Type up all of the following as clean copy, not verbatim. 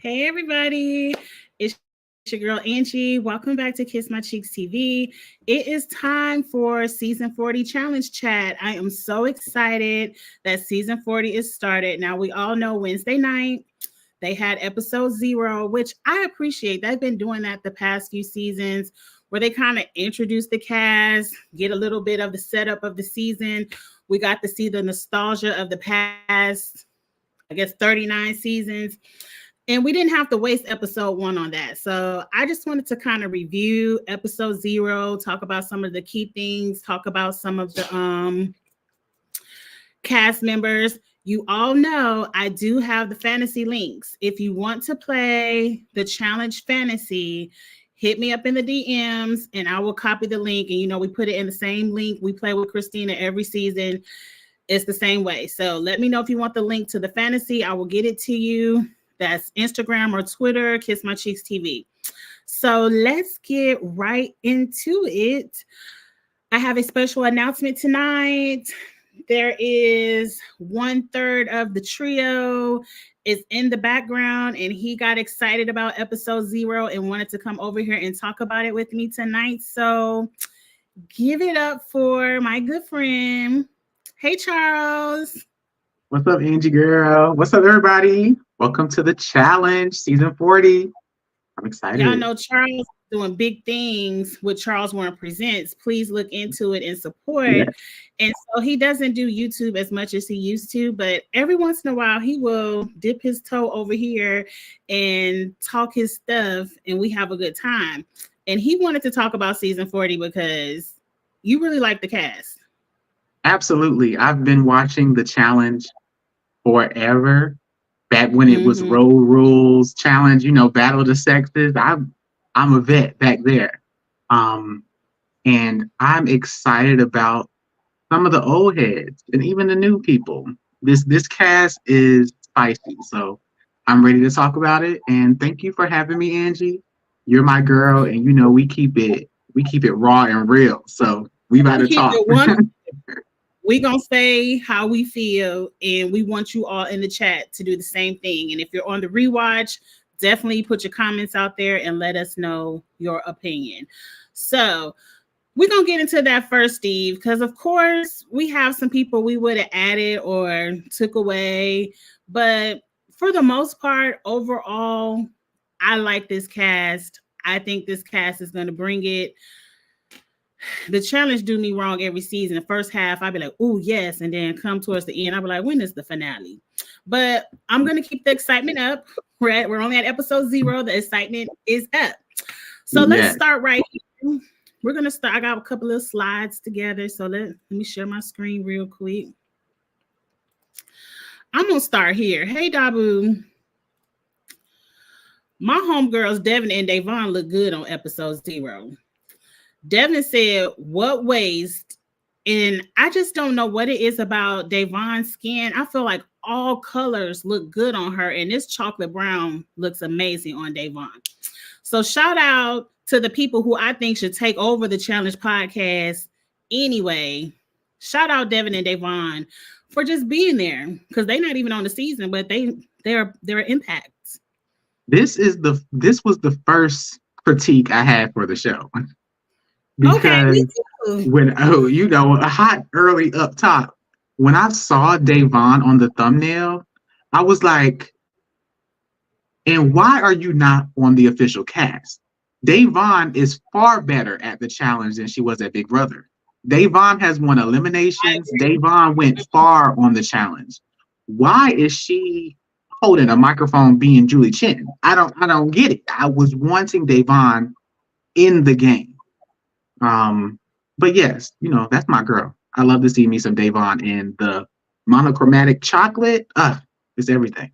Hey, everybody. It's your girl, Angie. Welcome back to Kiss My Cheeks TV. It is time for Season 40 Challenge Chat. I am so excited that Season 40 is started. Now, we all know Wednesday night, they had episode 0, which I appreciate. They've been doing that the past few seasons where they kind of introduce the cast, get a little bit of the setup of the season. We got to see the nostalgia of the past, I guess, 39 seasons. And we didn't have to waste episode 1 on that. So I just wanted to kind of review episode 0, talk about some of the key things, talk about some of the cast members. You all know I do have the fantasy links. If you want to play the challenge fantasy, hit me up in the DMs and I will copy the link. And we put it in the same link we play with Christina every season. It's the same way. So let me know if you want the link to the fantasy. I will get it to you. That's Instagram or Twitter, Kiss My Cheeks TV. So let's get right into it. I have a special announcement tonight. There is 1/3 of the trio is in the background, and he got excited about episode 0 and wanted to come over here and talk about it with me tonight. So give it up for my good friend. Hey, Charles. What's up, Angie girl? What's up, everybody? Welcome to the challenge, season 40. I'm excited. Y'all know Charles doing big things with Charles Warren Presents. Please look into it and support. Yeah. And so he doesn't do YouTube as much as he used to, but every once in a while he will dip his toe over here and talk his stuff, and we have a good time. And he wanted to talk about season 40 because you really like the cast. Absolutely. I've been watching the challenge forever. Back when it was Road Rules Challenge, Battle of the Sexes. I'm a vet back there. And I'm excited about some of the old heads and even the new people. This cast is spicy, so I'm ready to talk about it. And thank you for having me, Angie. You're my girl, and we keep it raw and real. So we about to talk. We gonna say how we feel, and we want you all in the chat to do the same thing. And if you're on the rewatch, definitely put your comments out there and let us know your opinion. So we're gonna get into that first, Steve, because of course we have some people we would have added or took away, but for the most part, overall, I like this cast. I think this cast is gonna bring it. The challenge do me wrong every season. The first half, I'd be like, oh, yes. And then come towards the end, I'd be like, when is the finale? But I'm going to keep the excitement up. We're only at episode 0. The excitement is up. So let's start right here. We're going to start. I got a couple of slides together. So let me share my screen real quick. I'm going to start here. Hey, Dabu. My homegirls, Devin and Davon, look good on episode 0. Devin said, what waste? And I just don't know what it is about Davon's skin. I feel like all colors look good on her, and this chocolate brown looks amazing on Davon. So shout out to the people who I think should take over the Challenge podcast anyway. Shout out Devin and Davon for just being there, because they're not even on the season, but they're impacts. This was the first critique I had for the show. Because when a hot early up top, when I saw Davon on the thumbnail, I was like, and why are you not on the official cast? Davon is far better at the challenge than she was at Big Brother. Davon has won eliminations. Davon went far on the challenge. Why is she holding a microphone being Julie Chen? I don't get it. I was wanting Davon in the game. But yes, that's my girl. I love to see me some Davon, and the monochromatic chocolate. It's everything.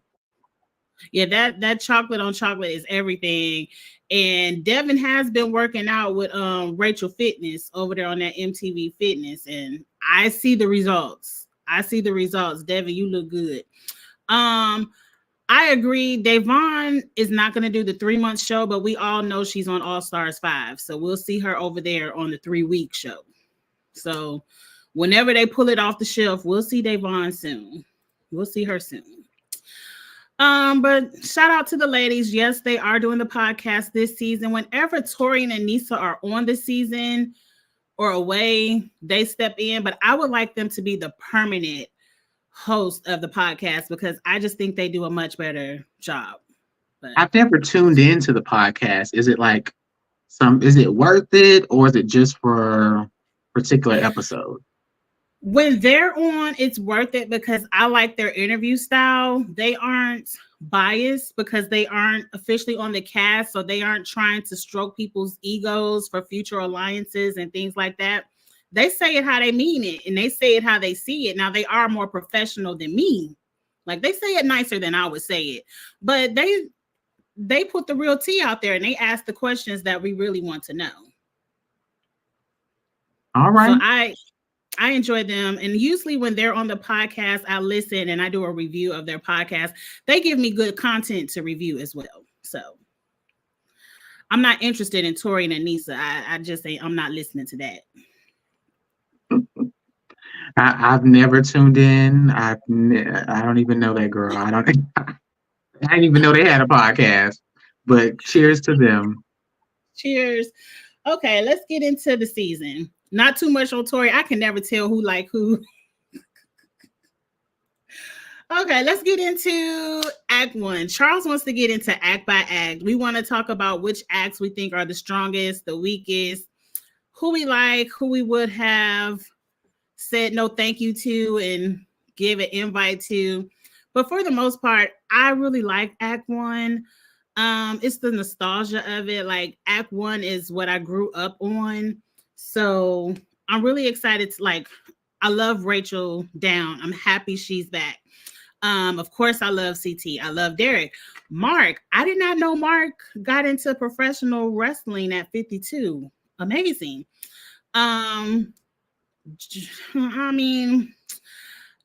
Yeah, that chocolate on chocolate is everything. And Devin has been working out with Rachel Fitness over there on that MTV Fitness, and I see the results. Devin, you look good. I agree. Davon is not going to do the 3-month show, but we all know she's on All Stars 5. So we'll see her over there on the 3-week show. So whenever they pull it off the shelf, we'll see Davon soon. We'll see her soon. But shout out to the ladies. Yes, they are doing the podcast this season. Whenever Tori and Anissa are on the season or away, they step in. But I would like them to be the permanent host of the podcast because I just think they do a much better job. But I've never tuned into the podcast. Is it like is it worth it, or is it just for a particular episode? When they're on, it's worth it because I like their interview style. They aren't biased because they aren't officially on the cast, so they aren't trying to stroke people's egos for future alliances and things like that. They say it how they mean it, and they say it how they see it. Now, they are more professional than me. Like, they say it nicer than I would say it, but they put the real tea out there and they ask the questions that we really want to know. All right. So I enjoy them. And usually when they're on the podcast, I listen and I do a review of their podcast. They give me good content to review as well. So I'm not interested in Tori and Anissa. I just say I'm not listening to that. I've never tuned in. I don't even know that girl. I didn't even know they had a podcast. But cheers to them. Cheers. Okay, let's get into the season. Not too much on Tori. I can never tell who like who. Okay, let's get into Act 1. Charles wants to get into act by act. We want to talk about which acts we think are the strongest, the weakest, who we like, who we would have said no thank you to and give an invite to. But for the most part, I really like Act 1. It's the nostalgia of it. Like, Act 1 is what I grew up on. So I'm really excited to I love Rachel Down. I'm happy she's back. Of course, I love CT. I love Derek. Mark, I did not know Mark got into professional wrestling at 52. Amazing. I mean,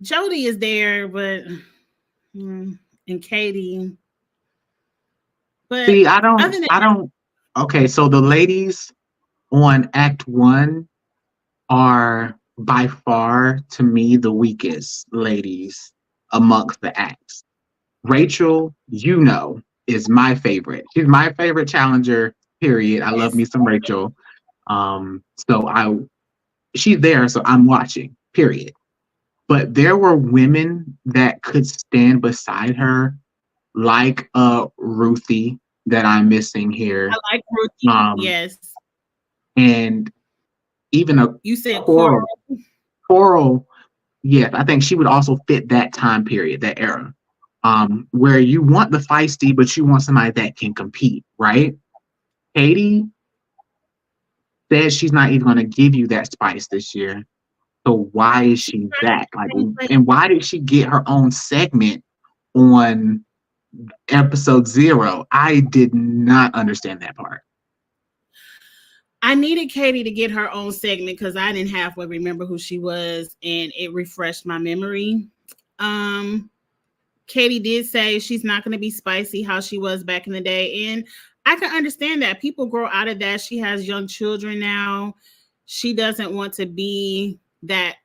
Jody is there, but and Katie. But see, I don't. Okay, so the ladies on Act 1 are by far, to me, the weakest ladies amongst the acts. Rachel, is my favorite. She's my favorite challenger, period. I love me some Rachel. She's there, so I'm watching, period. But there were women that could stand beside her, like Ruthie, that I'm missing here. I like Ruthie, yes. And even you said Coral. Coral, yes, I think she would also fit that time period, that era, where you want the feisty, but you want somebody that can compete, right? Katie says she's not even going to give you that spice this year. So why is she back? And why did she get her own segment on episode 0? I did not understand that part. I needed Katie to get her own segment because I didn't halfway remember who she was, and it refreshed my memory. Katie did say she's not going to be spicy how she was back in the day, and I can understand that. People grow out of that. She has young children now. She doesn't want to be that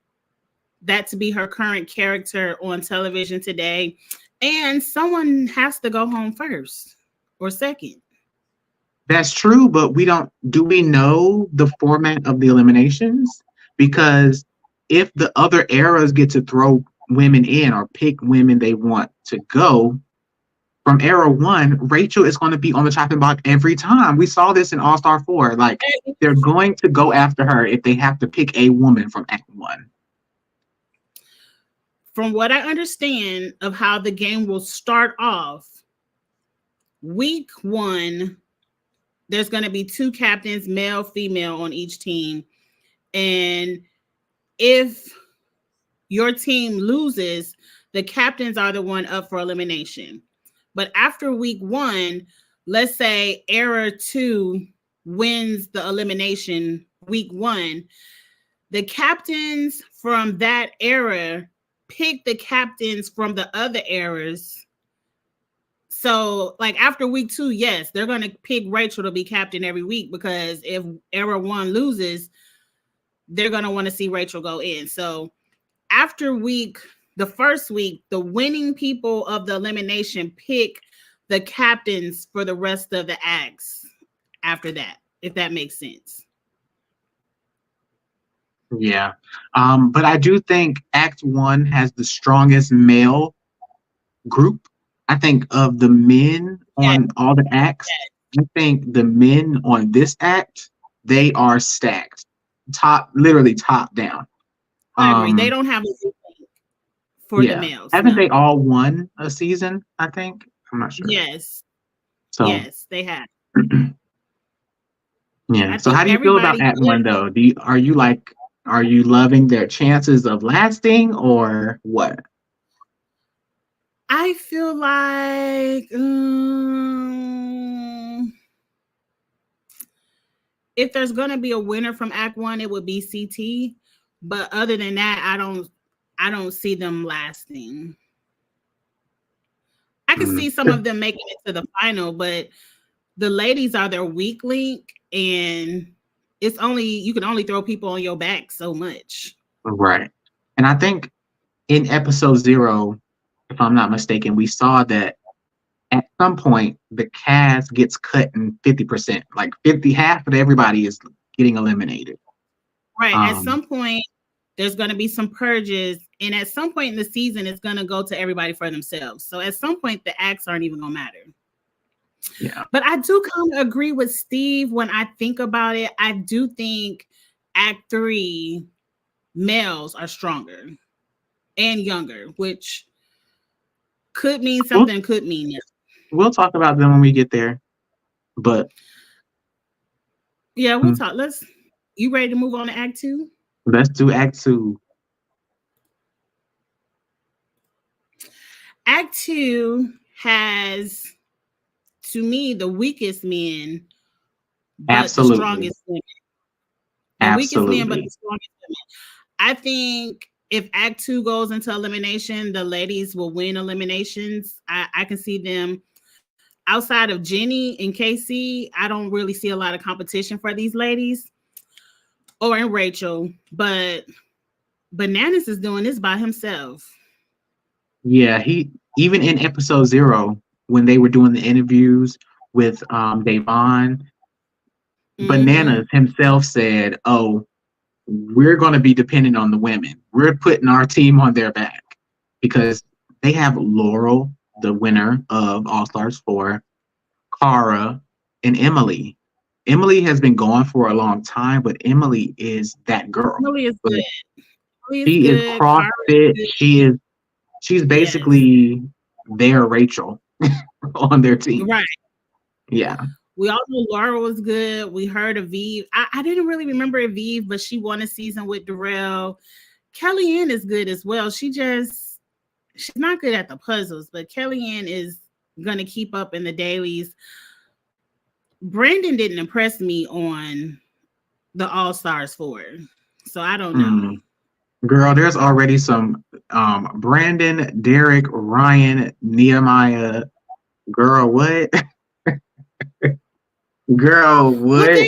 to be her current character on television today. And someone has to go home first or second. That's true, but do we know the format of the eliminations? Because if the other eras get to throw women in or pick women they want to go, from era 1, Rachel is going to be on the chopping block every time. We saw this in All-Star 4. Like, they're going to go after her if they have to pick a woman from Act 1. From what I understand of how the game will start off, week 1, there's going to be 2 captains, male, female, on each team. And if your team loses, the captains are the one up for elimination. But after week 1, let's say era 2 wins the elimination week 1, the captains from that era pick the captains from the other eras. So, like, after week 2, yes, they're going to pick Rachel to be captain every week because if era 1 loses, they're going to want to see Rachel go in. So, after week the first week, the winning people of the elimination pick the captains for the rest of the acts after that, if that makes sense. Yeah. But I do think Act 1 has the strongest male group. I think of the men on all the acts, I think the men on this act, they are stacked. Literally top down. I agree. They don't have a for the males. Haven't they all won a season, I think? I'm not sure. Yes. So yes, they have. Yeah. So how do you feel about Act 1 though? Are you loving their chances of lasting or what? I feel like if there's gonna be a winner from Act 1, it would be CT. But other than that, I don't see them lasting. I can see some of them making it to the final, but the ladies are their weak link, and you can only throw people on your back so much. Right. And I think in episode 0, if I'm not mistaken, we saw that at some point the cast gets cut in 50%. Like half of everybody is getting eliminated. Right. At some point, there's going to be some purges, and at some point in the season, it's going to go to everybody for themselves. So at some point, the acts aren't even going to matter. Yeah. But I do kind of agree with Steve when I think about it. I do think Act 3 males are stronger and younger, which could mean something, could mean nothing. We'll talk about them when we get there. But yeah, we'll talk. You ready to move on to Act 2? Let's do Act 2. Act 2 has, to me, the weakest men, but the strongest women. The weakest men, but the strongest women. I think if Act 2 goes into elimination, the ladies will win eliminations. I can see them outside of Jenny and Casey. I don't really see a lot of competition for these ladies, or in Rachel, but Bananas is doing this by himself. Yeah, even in episode 0, when they were doing the interviews with Davon, Bananas himself said, "Oh, we're going to be dependent on the women. We're putting our team on their back," because they have Laurel, the winner of All Stars 4, Cara, and Emily. Emily has been gone for a long time, but Emily is that girl. Emily is good. She is CrossFit. She's basically their Rachel on their team. Right. Yeah. We all know Laura was good. We heard Aviv. I didn't really remember Aviv, but she won a season with Darrell. Kellyanne is good as well. She's not good at the puzzles, but Kellyanne is going to keep up in the dailies. Brandon didn't impress me on the All Stars 4, so I don't know. Girl, there's already some Brandon, Derek, Ryan, Nehemiah. Girl, what? Girl, what?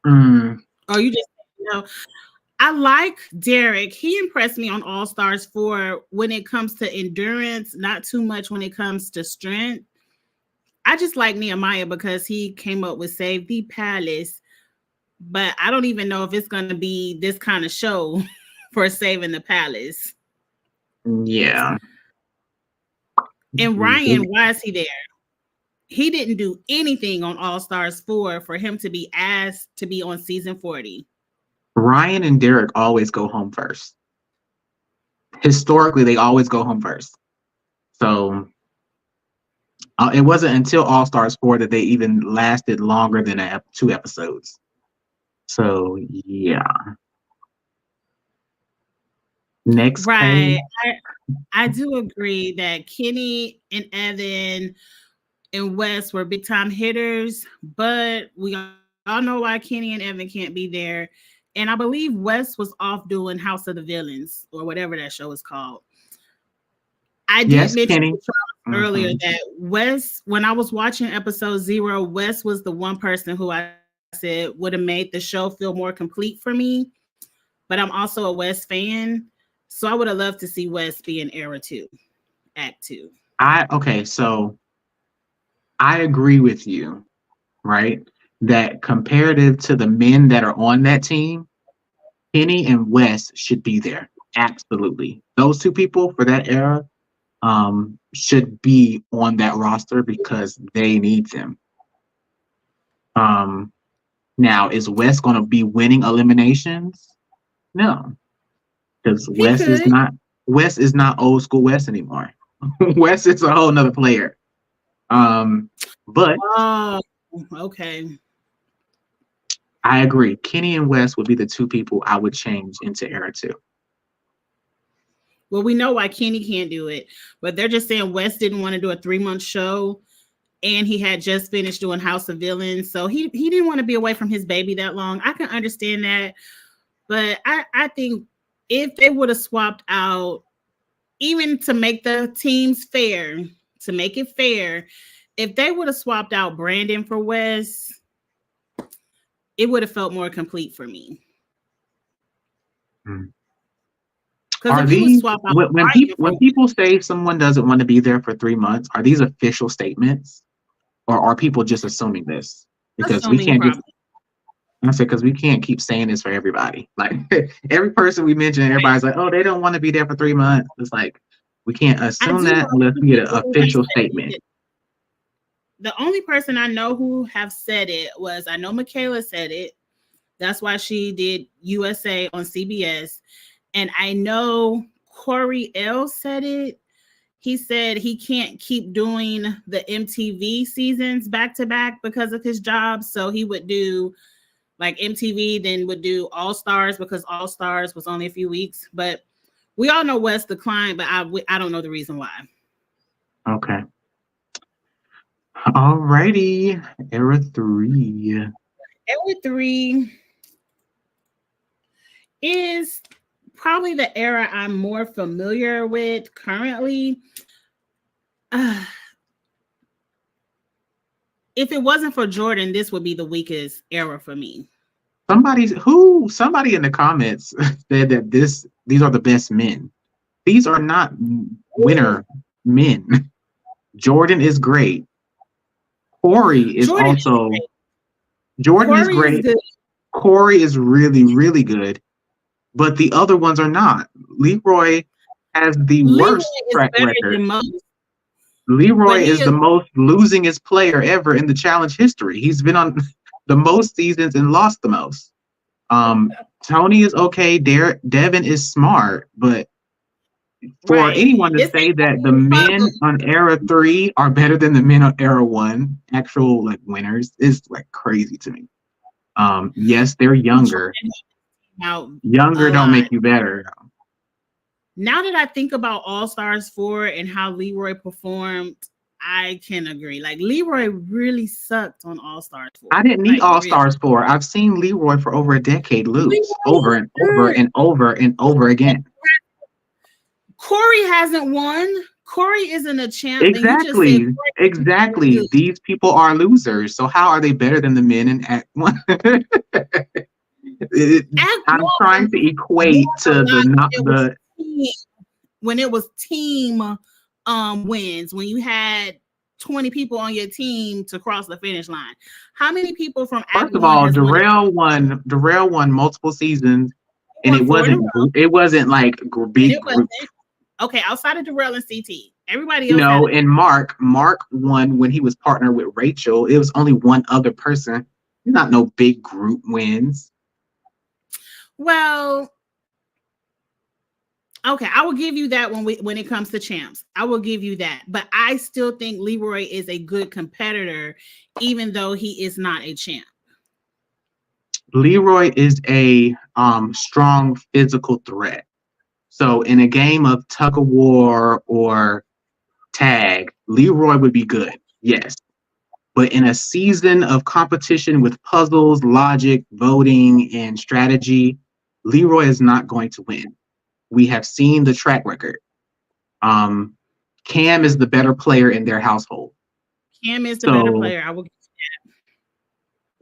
Oh, you just I like Derek. He impressed me on All Stars 4 when it comes to endurance, not too much when it comes to strength. I just like Nehemiah because he came up with Save the Palace, but I don't even know if it's going to be this kind of show for Saving the Palace. Yeah. And Ryan, why is he there? He didn't do anything on All Stars 4 for him to be asked to be on season 40. Ryan and Derek always go home first. Historically, they always go home first. So it wasn't until All Stars 4 that they even lasted longer than 2 episodes. So yeah. Next, right? I do agree that Kenny and Evan and Wes were big time hitters, but we all know why Kenny and Evan can't be there. And I believe Wes was off doing House of the Villains or whatever that show is called. I did mention earlier that Wes, when I was watching episode 0, Wes was the one person who I said would have made the show feel more complete for me. But I'm also a Wes fan. So I would have loved to see Wes be in Era 2, Act 2. So I agree with you, right? That comparative to the men that are on that team, Kenny and Wes should be there. Absolutely. Those two people for that era should be on that roster because they need them. Now, is Wes going to be winning eliminations? No, because Wes is not old school Wes anymore. Wes is a whole nother player. But okay. I agree. Kenny and Wes would be the two people I would change into Era 2. Well, we know why Kenny can't do it, but they're just saying Wes didn't want to do a 3-month show, and he had just finished doing House of Villains, so he didn't want to be away from his baby that long. I can understand that, but I think if they would have swapped out, even to make the teams fair, to make it fair, if they would have swapped out Brandon for Wes, it would have felt more complete for me. Are these when people say someone doesn't want to be there for 3 months? Are these official statements, or are people just assuming this? Because we can't just. I said because we can't keep saying this for everybody. Like every person we mention, everybody's like, "Oh, they don't want to be there for 3 months." It's like we can't assume that unless we get an official statement. The only person I know who have said it was, I know Michaela said it. That's why she did USA on CBS. And I know Corey L said it. He said he can't keep doing the MTV seasons back to back because of his job. So he would do like MTV, then would do All Stars because All Stars was only a few weeks. But we all know Wes declined, but I don't know the reason why. Okay. All righty. Era 3. Era 3 is probably the era I'm more familiar with currently. If it wasn't for Jordan, this would be the weakest era for me. Somebody in the comments said that these are the best men. These are not winner men. Jordan is great. Corey is Jordan is great. Corey is really, really good. But the other ones are not. Leroy has the worst track record. Leroy is the most losingest player ever in the challenge history. He's been on the most seasons and lost the most. Tony is okay. Devin is smart, but for anyone to say that the men on Era 3 are better than the men on Era 1, actual like winners, is like crazy to me. Yes, they're younger. Younger don't make you better. Now that I think about All Stars 4 and how Leroy performed, I can agree. Like Leroy really sucked on All Stars 4. I didn't need All Stars 4. I've seen Leroy for over a decade lose over and over and over and over again. Corey hasn't won. Corey isn't a champ. Exactly. These people are losers. So how are they better than the men in Act 1? I'm trying to equate to when it was team wins, when you had 20 people on your team to cross the finish line. How many people from Act First of all, Darrell won multiple seasons, and it wasn't like big group. Okay, outside of Darrell and CT, everybody else. No, and Mark won when he was partnered with Rachel. It was only one other person. Not no big group wins. Well, okay, I will give you that when it comes to champs. I will give you that. But I still think Leroy is a good competitor, even though he is not a champ. Leroy is a strong physical threat. So in a game of tug of war or tag, Leroy would be good, yes. But in a season of competition with puzzles, logic, voting, and strategy, Leroy is not going to win. We have seen the track record. Cam is the better player in their household. Cam is the better player. I will give you that.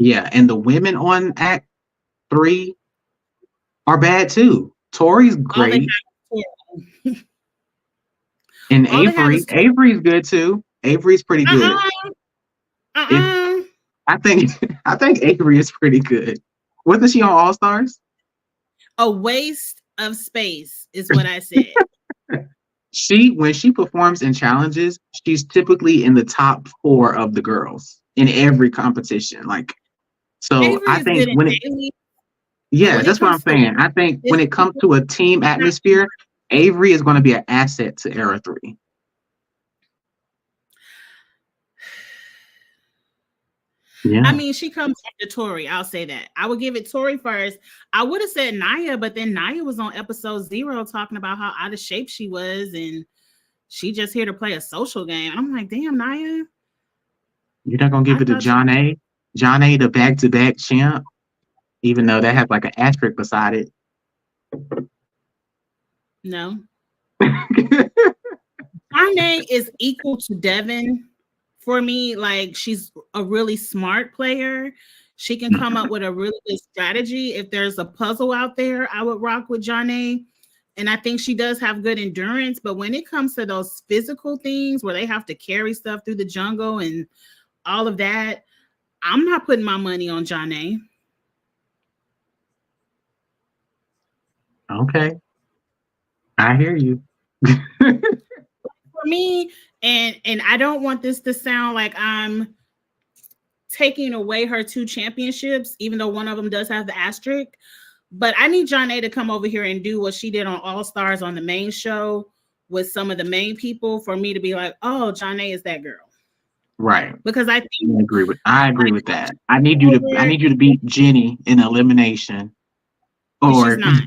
Yeah, and the women on Act 3 are bad too. Tori's great. And Avery's good too. Avery's pretty good. I think Avery is pretty good. Wasn't she on All Stars? A waste of space is what I said. When she performs in challenges, she's typically in the top 4 of the girls in every competition. Like, so Avery I think that's what I'm saying. I think when it comes to a team atmosphere, Avery is going to be an asset to Era 3. Yeah. I mean, she comes after Tori. I'll say that. I would give it Tori first. I would have said Nia, but then Nia was on episode 0 talking about how out of shape she was, and she just here to play a social game. I'm like, damn, Nia. You're not gonna give it to Jonna? Jonna, the back-to-back champ, even though that has like an asterisk beside it. No. Jonna is equal to Devin. For me, like, she's a really smart player. She can come up with a really good strategy. If there's a puzzle out there, I would rock with Jonna. And I think she does have good endurance. But when it comes to those physical things where they have to carry stuff through the jungle and all of that, I'm not putting my money on Jonna. Okay. I hear you. For me, and I don't want this to sound like I'm taking away her 2 championships, even though one of them does have the asterisk, but I need Jonna to come over here and do what she did on All Stars on the main show with some of the main people for me to be like, oh, Jonna is that girl. Right. Because I agree with that. I need you to beat Jenny in elimination. Or she's not.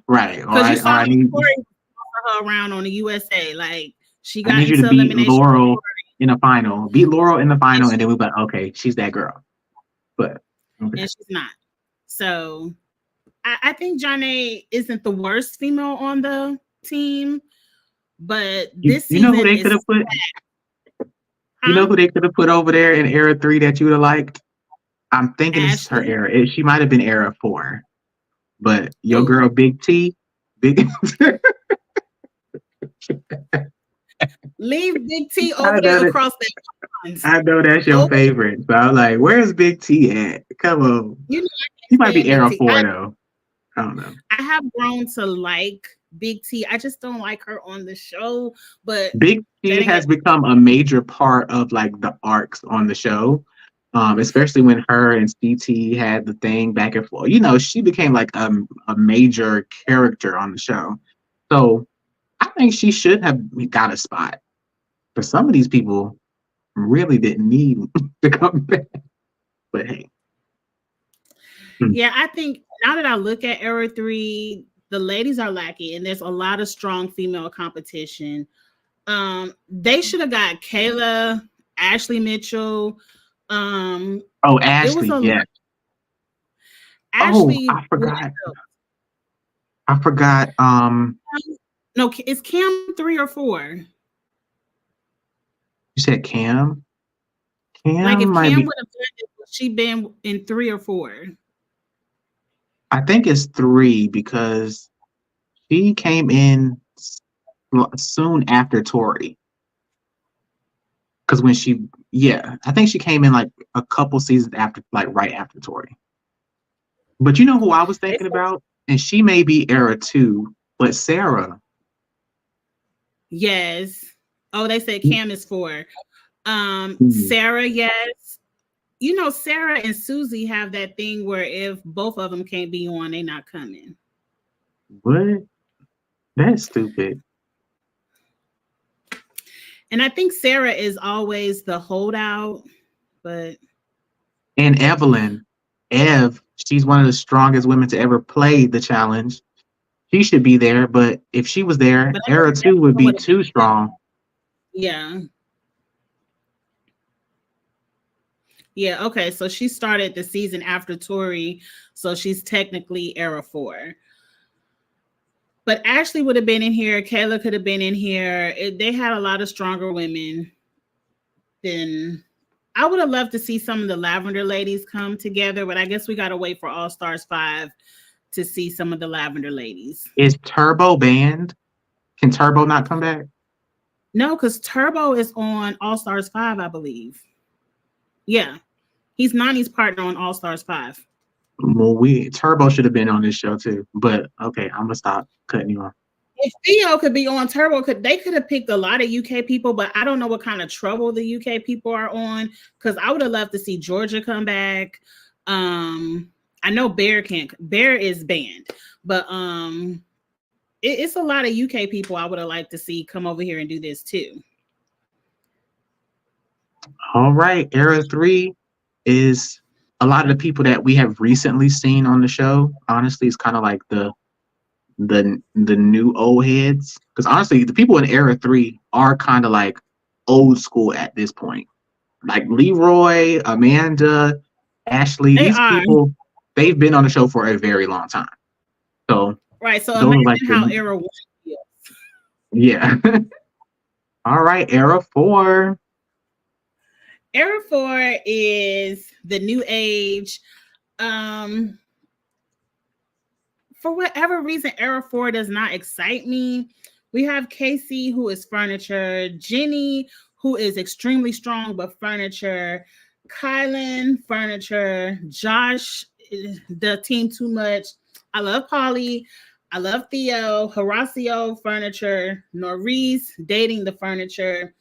Right. Because you saw her around on the USA. Like, she got into elimination. I need you to beat Laurel in the final. Beat Laurel in the final, and then we'll be like, okay, she's that girl. But and she's not. So I think Jonna isn't the worst female on the team, but this season, you know who they could have put? You know who they could have put over there in Era 3 that you would have liked? I'm thinking it's her era. She might have been Era 4. But your girl Big T, leave Big T over there across that pond. I know that's your favorite. So I'm like, where's Big T at? Come on. He might be Era 4 though. I don't know. I have grown to like Big T. I just don't like her on the show. But Big T has become a major part of like the arcs on the show. Especially when her and CT had the thing back and forth. You know, she became like a major character on the show. So I think she should have got a spot. But some of these people really didn't need to come back. But hey. Yeah, I think now that I look at Era 3, the ladies are lacking, and there's a lot of strong female competition. They should have got Kayla, Ashley Mitchell. Ashley, yeah. Ashley, I forgot. No, is Cam 3 or 4? You said Cam? Like, if Cam would have done it, would she been in 3 or 4? I think it's 3 because she came in soon after Tori. Because when I think she came in like a couple seasons after, like right after Tori. But you know who I was thinking about? And she may be Era 2, but Sarah. Yes. Oh, they said Cam is 4. Sarah, yes. You know, Sarah and Susie have that thing where if both of them can't be on, they're not coming. What? That's stupid. And I think Sarah is always the holdout, but. And Evelyn, she's one of the strongest women to ever play the challenge. She should be there, but if she was there, Era 2 would be too strong. Yeah. Yeah, okay. So she started the season after Tori, so she's technically Era 4. But Ashley would have been in here. Kayla could have been in here. They had a lot of stronger women. Then I would have loved to see some of the Lavender ladies come together, but I guess we got to wait for All Stars 5 to see some of the Lavender ladies. Is Turbo banned? Can Turbo not come back? No, because Turbo is on All Stars 5, I believe. Yeah. He's Nani's partner on All Stars 5. Well, Turbo should have been on this show too. But okay, I'm gonna stop cutting you off. If Theo could be on Turbo, they could have picked a lot of UK people, but I don't know what kind of trouble the UK people are on. Because I would have loved to see Georgia come back. I know Bear is banned, but it's a lot of UK people I would have liked to see come over here and do this too. All right, Era 3 is a lot of the people that we have recently seen on the show. Honestly, it's kind of like the new old heads, because honestly the people in Era 3 are kind of like old school at this point, like Leroy, Amanda, Ashley. These people, they've been on the show for a very long time. So right, so imagine like how Era 1 feels. Yeah. All right, Era 4. Era 4 is the new age. For whatever reason, Era 4 does not excite me. We have Casey, who is furniture. Jenny, who is extremely strong, but furniture. Kylan, furniture. Josh, the team too much. I love Polly. I love Theo. Horacio, furniture. Norris, dating the furniture.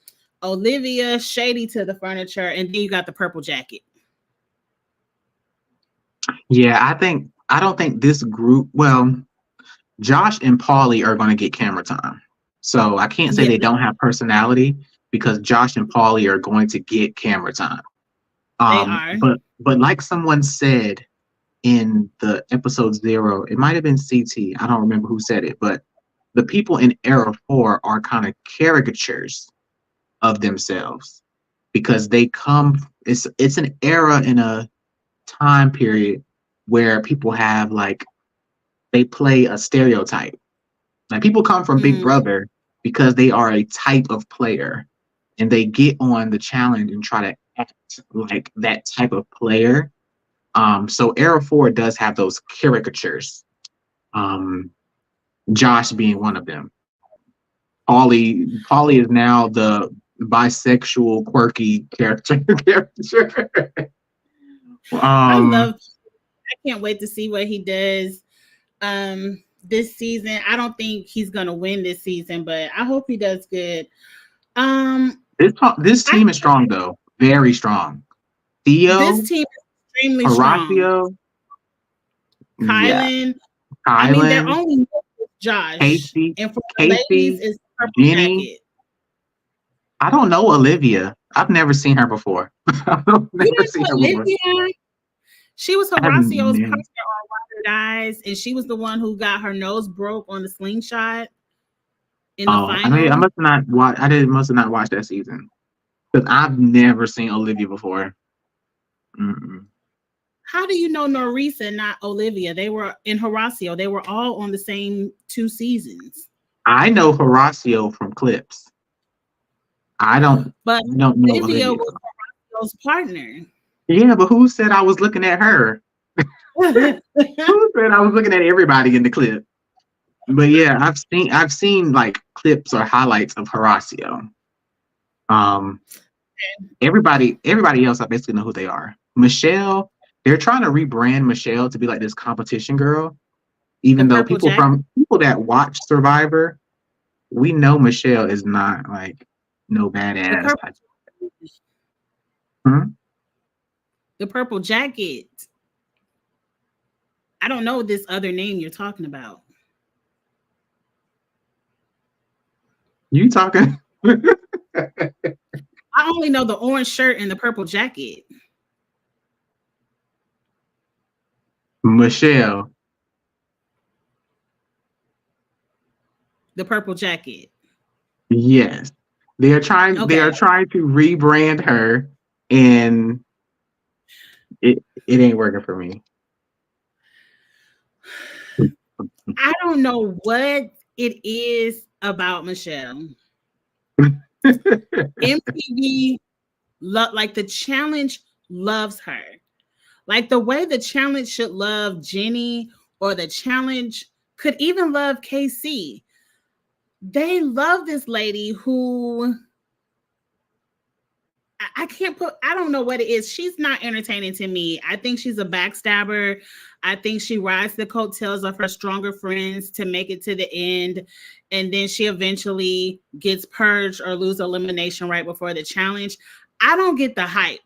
Olivia, shady to the furniture. And then you got the purple jacket. Yeah, I don't think this group, well, Josh and Paulie are going to get camera time. So I can't say they don't have personality, because Josh and Paulie are going to get camera time. They are. But like someone said in the episode 0, it might have been CT. I don't remember who said it, but the people in Era 4 are kind of caricatures of themselves, because they come, it's an era in a time period where people have like, they play a stereotype. Like people come from Big Brother because they are a type of player, and they get on the challenge and try to act like that type of player. So Era 4 does have those caricatures. Josh being one of them. Paulie is now the bisexual, quirky character. I can't wait to see what he does this season. I don't think he's gonna win this season, but I hope he does good. This team is strong though, very strong. Theo, this team is extremely strong. Kylan, I mean, they're only Josh, Casey, and for the ladies is purple Jenny. jacket. I don't know Olivia. I've never seen her before. She was Horacio's partner on Ride or Dies, and she was the one who got her nose broke on the slingshot in the final. I must not watch. Must have not watched that season, because I've never seen Olivia before. How do you know Norris and not Olivia? They were in Horacio. They were all on the same 2 seasons. I know Horacio from clips. I don't know Olivia was Horacio's partner. Yeah, but who said I was looking at her? Who said I was looking at everybody in the clip? But yeah, I've seen like clips or highlights of Horacio. Everybody else, I basically know who they are. Michelle, they're trying to rebrand Michelle to be like this competition girl, even though people that watch Survivor, we know Michelle is not like no badass. The purple jacket. I don't know this other name you're talking about. You talking? I only know the orange shirt and the purple jacket. Michelle. The purple jacket. Yes. They are trying to rebrand her, and it ain't working for me. I don't know what it is about Michelle. MTV, like the challenge loves her. Like the way the challenge should love Jenny or the challenge could even love KC. They love this lady who I can't put, I don't know what it is. She's not entertaining to me. I think she's a backstabber. I think she rides the coattails of her stronger friends to make it to the end. And then she eventually gets purged or lose elimination right before the challenge. I don't get the hype.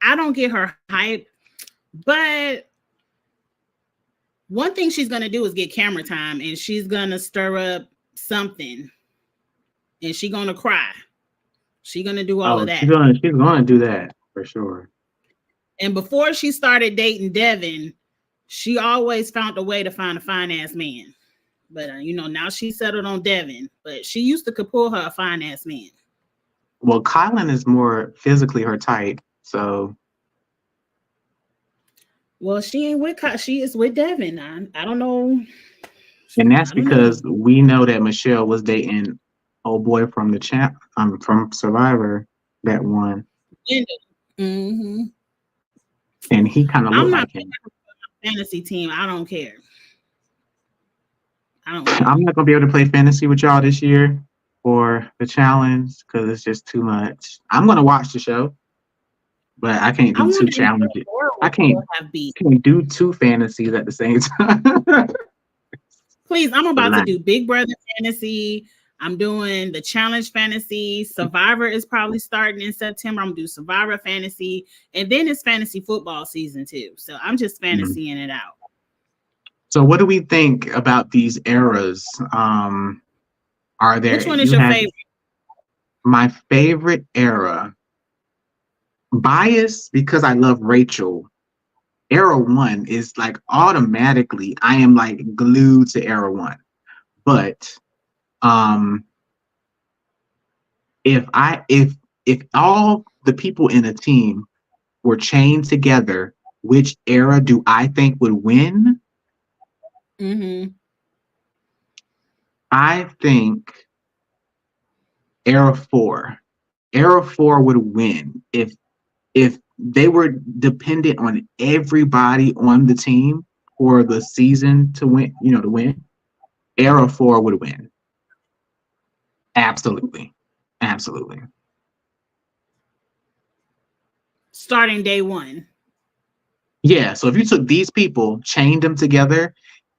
I don't get her hype. But one thing she's going to do is get camera time, and she's going to stir up something. And she's going to cry. She's going to do all of that. She's gonna do that for sure. And before she started dating Devin, she always found a way to find a fine-ass man. But, now she settled on Devin. But she used to pull her a fine-ass man. Well, Kylan is more physically her type, so. Well, she ain't with she is with Devin. I don't know. And that's because we know that Michelle was dating old boy from the from Survivor that won. Mm-hmm. And he kind of looked like him. Fantasy team, I don't care. I'm not gonna be able to play fantasy with y'all this year for the challenge because it's just too much. I'm gonna watch the show, but I can't do two challenges. I can't do two fantasies at the same time. Please, I'm about to do Big Brother fantasy. I'm doing the challenge fantasy. Survivor is probably starting in September. I'm gonna do Survivor fantasy, and then it's fantasy football season too. So I'm just fantasying it out. So what do we think about these eras? Are there? Which one is your favorite? My favorite era. Bias because I love Rachel. Era 1 is like automatically I am like glued to Era 1. But if all the people in a team were chained together, which era do I think would win? Mm-hmm. I think Era 4. Era 4 would win if they were dependent on everybody on the team for the season to win, to win. Era 4 would win. Absolutely. Starting day 1. Yeah, so if you took these people, chained them together,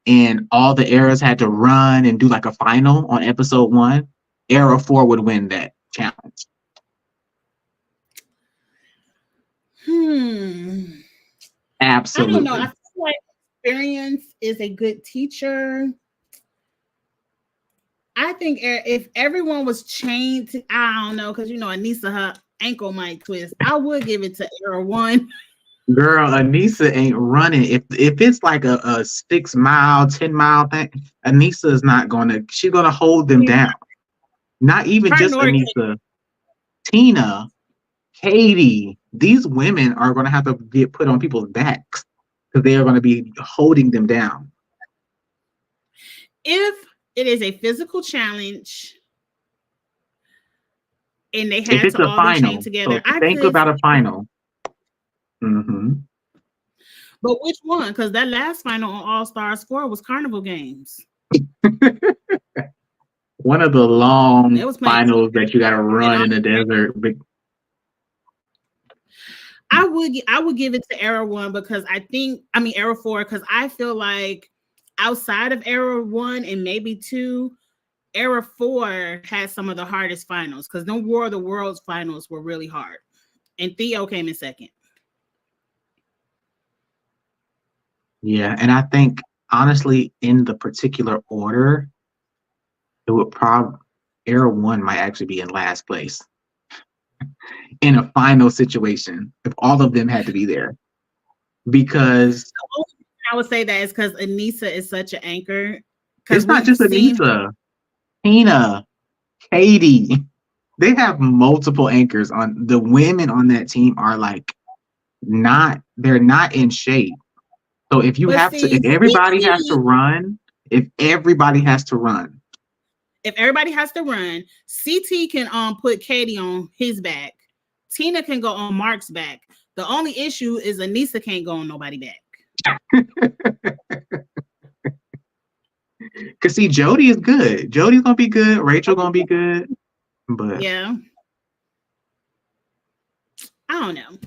and all the eras had to run and do like a final on episode 1, Era 4 would win that challenge. Absolutely. I don't know. I feel like experience is a good teacher. I think if everyone was chained to, I don't know, because Aneesa, her ankle might twist. I would give it to Era 1. Girl, Aneesa ain't running. If it's like a 6 mile, 10 mile thing, Aneesa is not she's gonna hold them down. Not even just Aneesa. Tina, Katie, these women are gonna have to get put on people's backs because they are gonna be holding them down. If it is a physical challenge and they had to all be chained together, so think about a final. Mm-hmm. But which one? Because that last final on All Stars 4 was Carnival Games. One of the long finals that you got to run in the desert. I would give it to Era 1 because Era 4, because I feel like outside of Era 1 and maybe 2, Era 4 had some of the hardest finals because the War of the Worlds finals were really hard. And Theo came in second. Yeah, and I think, honestly, in the particular order, it would Era 1 might actually be in last place in a final situation if all of them had to be there. Because I would say that is because Aneesa is such an anchor. It's not just Aneesa. Tina, Katie, they have multiple anchors on. The women on that team are like they're not in shape. So if if everybody has to run, CT can put Katie on his back. Tina can go on Mark's back. The only issue is Aneesa can't go on nobody's back. Cause see, Jody is good. Jody's gonna be good. Rachel gonna be good. But yeah, I don't know.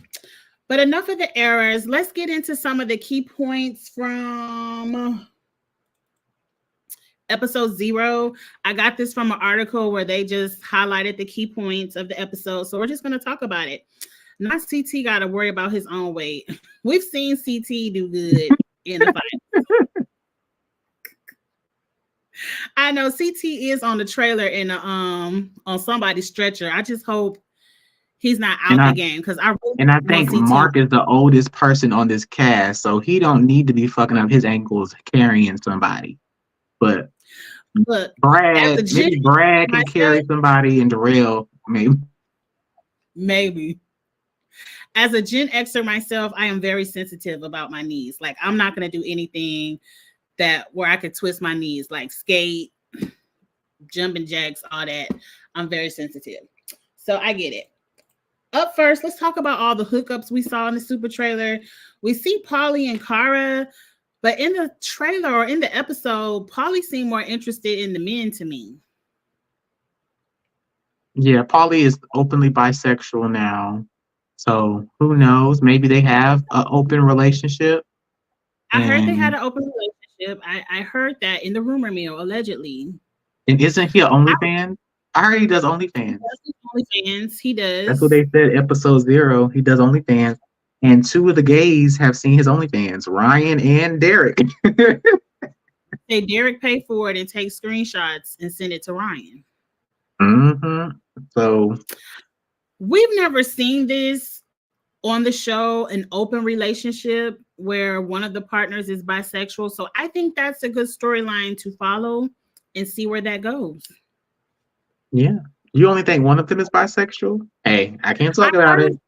But enough of the errors. Let's get into some of the key points from episode 0. I got this from an article where they just highlighted the key points of the episode. So we're just going to talk about it. Not CT got to worry about his own weight. We've seen CT do good in the fight. I know CT is on the trailer in on somebody's stretcher. I just hope he's not out the game because I think Mark is the oldest person on this cast, so he don't need to be fucking up his ankles carrying somebody. But Brad can carry somebody, and Darrell maybe. As a Gen Xer myself, I am very sensitive about my knees. Like, I'm not going to do anything where I could twist my knees, like skate, jumping jacks, all that. I'm very sensitive. So I get it. Up first, let's talk about all the hookups we saw in the super trailer. We see Paulie and Cara, but in the trailer or in the episode, Paulie seemed more interested in the men to me. Yeah, Paulie is openly bisexual now. So who knows? Maybe they have an open relationship. I heard they had an open relationship. I heard that in the rumor mill, allegedly. And isn't he an OnlyFans? I heard he does OnlyFans. He does. That's what they said. Episode 0, he does OnlyFans, and 2 of the gays have seen his OnlyFans, Ryan and Derek. Hey, Derek paid for it and take screenshots and send it to Ryan. Mm-hmm. So we've never seen this on the show, an open relationship where one of the partners is bisexual. So I think that's a good storyline to follow and see where that goes. Yeah. You only think one of them is bisexual? Hey, I can't talk about it.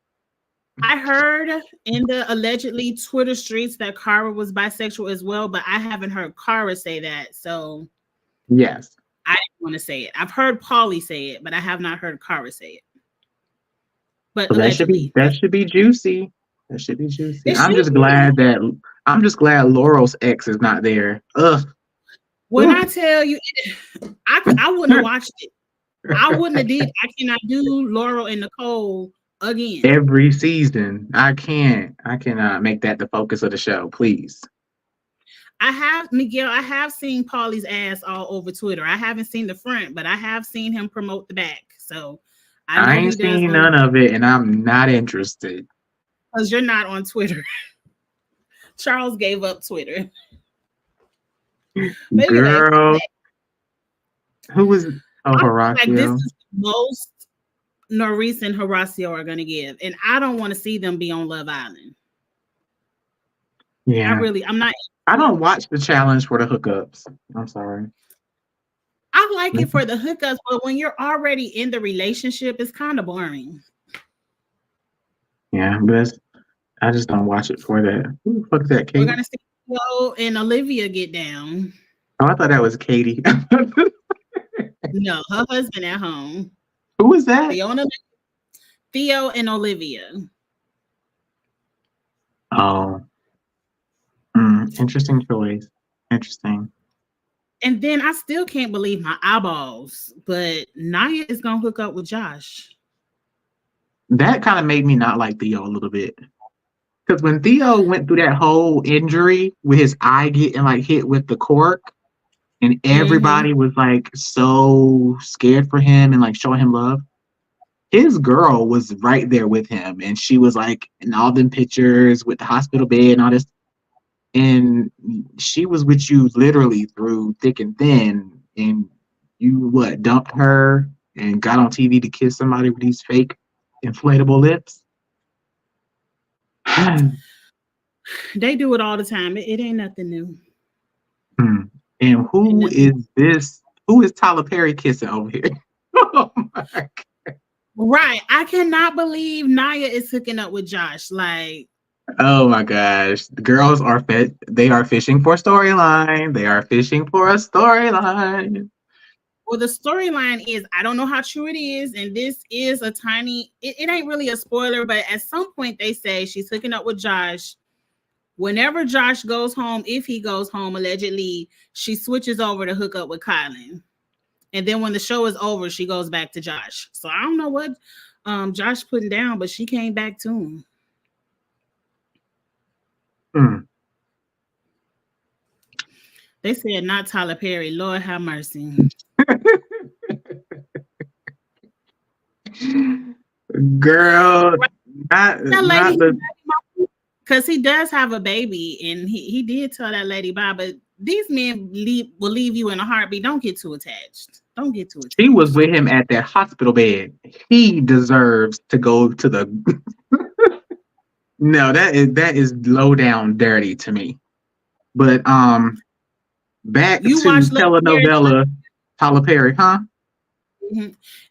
I heard in the allegedly Twitter streets that Cara was bisexual as well, but I haven't heard Cara say that. So yes, I didn't want to say it. I've heard Paulie say it, but I have not heard Cara say it. But so that should be juicy. That should be juicy. I'm just glad Laurel's ex is not there. Ugh. When I tell you, I wouldn't have watched it. I wouldn't have did. I cannot do Laurel and Nicole again. Every season. I cannot make that the focus of the show, please. I have seen Paulie's ass all over Twitter. I haven't seen the front, but I have seen him promote the back. So I ain't seen none of it, and I'm not interested. Because you're not on Twitter. Charles gave up Twitter. Girl. Who was Horacio? Like, this is the most Norris and Horacio are going to give. And I don't want to see them be on Love Island. Yeah. I don't watch the challenge for the hookups. I'm sorry. I like it for the hookups, but when you're already in the relationship, it's kind of boring. Yeah, but I just don't watch it for that. Who the fuck is that, Katie? We're going to see Theo and Olivia get down. Oh, I thought that was Katie. No, her husband at home. Who is that? Theo and Olivia. Oh. Interesting choice. Interesting. And then I still can't believe my eyeballs, but Nia is going to hook up with Josh. That kind of made me not like Theo a little bit. Because when Theo went through that whole injury with his eye getting like hit with the cork, and everybody was like so scared for him and like showing him love, his girl was right there with him, and she was like in all them pictures with the hospital bed and all this, and she was with you literally through thick and thin, and you dumped her and got on TV to kiss somebody with these fake inflatable lips. They do it all the time. It ain't nothing new. And who is this? Who is Tyler Perry kissing over here? Oh my God. Right. I cannot believe Nia is hooking up with Josh. Like, oh my gosh. The girls are they are fishing for storyline. They are fishing for a storyline. Well, the storyline is, I don't know how true it is, and this is a tiny, it ain't really a spoiler, but at some point they say she's hooking up with Josh whenever Josh goes home, if he goes home, allegedly, she switches over to hook up with Kylan. And then when the show is over, she goes back to Josh. So I don't know what Josh putting down, but she came back to him. They said not Tyler Perry. Lord have mercy. Girl, not because he does have a baby, and he did tell that lady bye. But these men will leave you in a heartbeat. Don't get too attached. Don't get too attached. She was with him at that hospital bed. He deserves to go to the. No, that is low down dirty to me. But back to telenovela Tyler Perry, huh? Mm-hmm.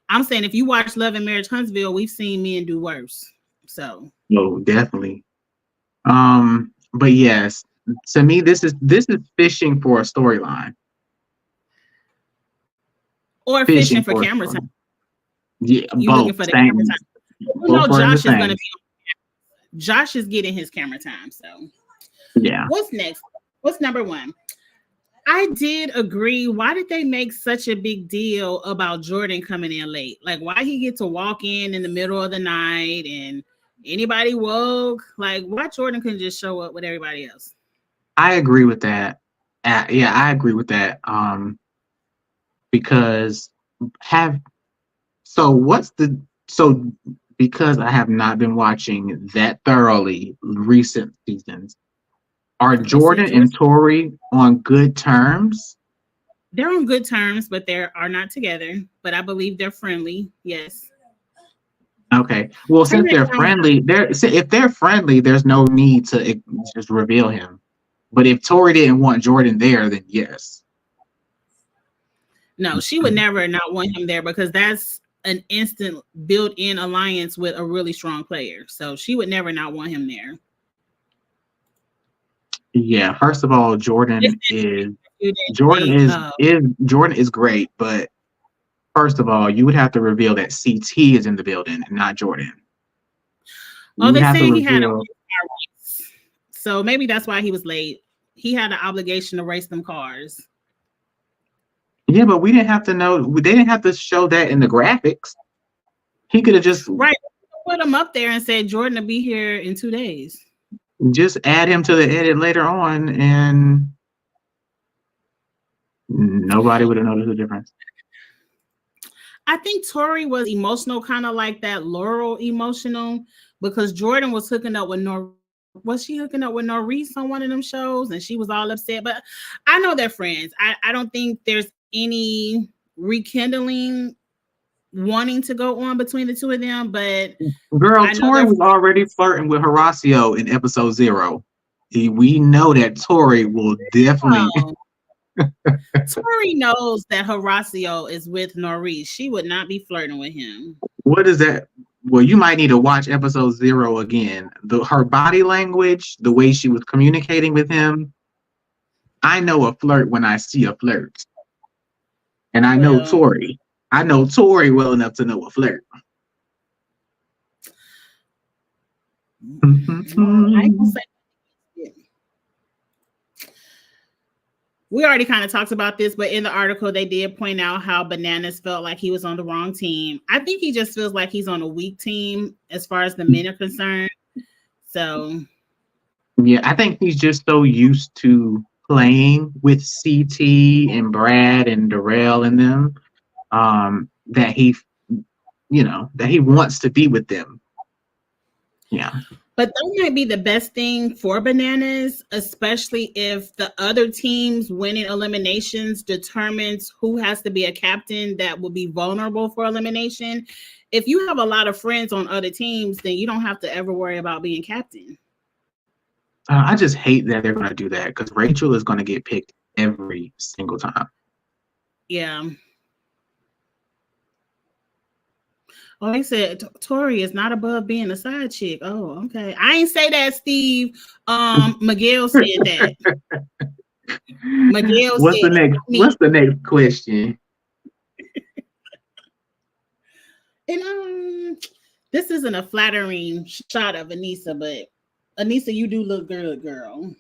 I'm saying if you watch Love and Marriage Huntsville, we've seen men do worse. So. Oh, definitely. But yes, to me, this is fishing for a storyline. Or fishing for camera time. Yeah, you both. Looking for the camera time. You know, Josh is going to be. Josh is getting his camera time. So. Yeah. What's next? What's number one? I did agree. Why did they make such a big deal about Jordan coming in late? Like, why he get to walk in the middle of the night and anybody woke? Like, why Jordan couldn't just show up with everybody else? I agree with that. Yeah, I agree with that. Because because I have not been watching that thoroughly recent seasons. Are Jordan and Tori on good terms? They're on good terms, but they are not together. But I believe they're friendly. Yes. Okay. Well, since they're friendly, if they're friendly, there's no need to just reveal him. But if Tori didn't want Jordan there, then yes. No, she would never not want him there because that's an instant built-in alliance with a really strong player. So she would never not want him there. Yeah, first of all, Jordan is great, but first of all, you would have to reveal that CT is in the building and not Jordan. Oh, they say he had a race. So maybe that's why he was late. He had an obligation to race them cars. Yeah, but we didn't have to know. They didn't have to show that in the graphics. He could have just put him up there and said Jordan will be here in 2 days. Just add him to the edit later on, and nobody would have noticed the difference. I think Tori was emotional, kind of like that Laurel emotional, because Jordan was hooking up with Was she hooking up with Norris on one of them shows, and she was all upset? But I know they're friends. I don't think there's any rekindling wanting to go on between the two of them, but girl, Tori was already flirting with Horacio in episode 0. We know that Tori will definitely. Tori knows that Horacio is with Norris. She would not be flirting with him. What is that? Well, you might need to watch episode 0 again. Her body language, the way she was communicating with him. I know a flirt when I see a flirt, and I know Tori. I know Tori well enough to know a flirt. We already kind of talked about this, but in the article, they did point out how Bananas felt like he was on the wrong team. I think he just feels like he's on a weak team as far as the men are concerned. So, yeah, I think he's just so used to playing with CT and Brad and Darrell and them. That he wants to be with them. Yeah. But that might be the best thing for Bananas, especially if the other teams winning eliminations determines who has to be a captain that will be vulnerable for elimination. If you have a lot of friends on other teams, then you don't have to ever worry about being captain. I just hate that they're going to do that because Rachel is going to get picked every single time. Yeah. Oh, they said Tori is not above being a side chick. Oh, okay. I ain't say that, Steve. Miguel said that. Miguel What's the next question? And this isn't a flattering shot of Anissa, but Anissa, you do look good, girl.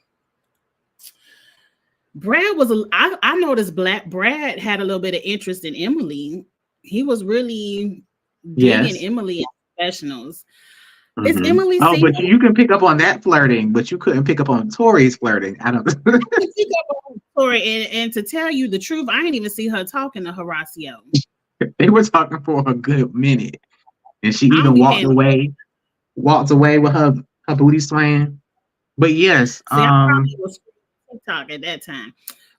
Brad was I noticed Brad had a little bit of interest in Emily. He was really digging Yes. Emily at professionals. Mm-hmm. Is Emily Oh, single? but you can pick up on that flirting, but you couldn't pick up on Tori's flirting. I don't pick up on Tori, and to tell you the truth, I didn't even see her talking to Horacio. They were talking for a good minute. And she I don't even be walked away with her booty swaying. But yes, see, I probably was TikTok at that time.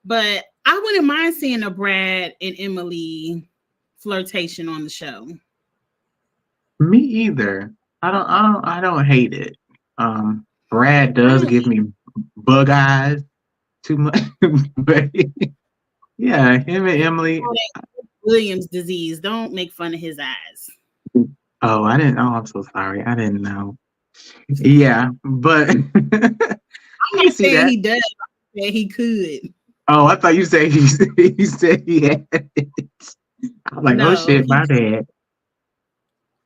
But I wouldn't mind seeing a Brad and Emily flirtation on the show. Me either. I don't hate it. Brad does give me bug eyes too much. But yeah, him and Emily. Williams disease. Don't make fun of his eyes. Oh, I didn't. Oh, I'm so sorry. I didn't know. Yeah, but I'm not saying he does. I'm saying he could. Oh, I thought you said he said he had it. I'm like, no, oh shit, my bad.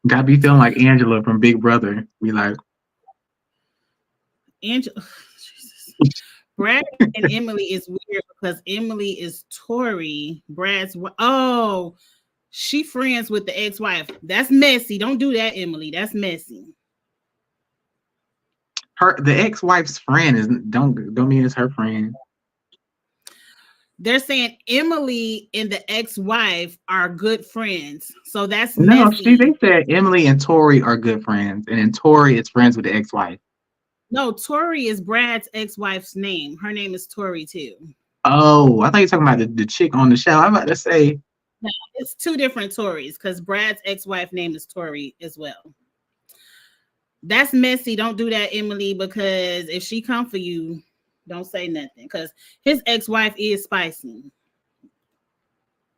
Gotta be feeling like Angela from Big Brother. Be like, Angela. Brad and Emily is weird because Emily is Tori. Brad's she friends with the ex-wife. That's messy. Don't do that, Emily. That's messy. The ex-wife's friend is don't mean it's her friend. They're saying Emily and the ex-wife are good friends. So that's no, messy. See, they said Emily and Tori are good friends, and then Tori is friends with the ex-wife. No, Tori is Brad's ex-wife's name. Her name is Tori too. Oh, I thought you were talking about the chick on the show. I'm about to say. No, it's two different Tories because Brad's ex-wife name is Tori as well. That's messy. Don't do that, Emily, because if she come for you, don't say nothing because his ex-wife is spicy.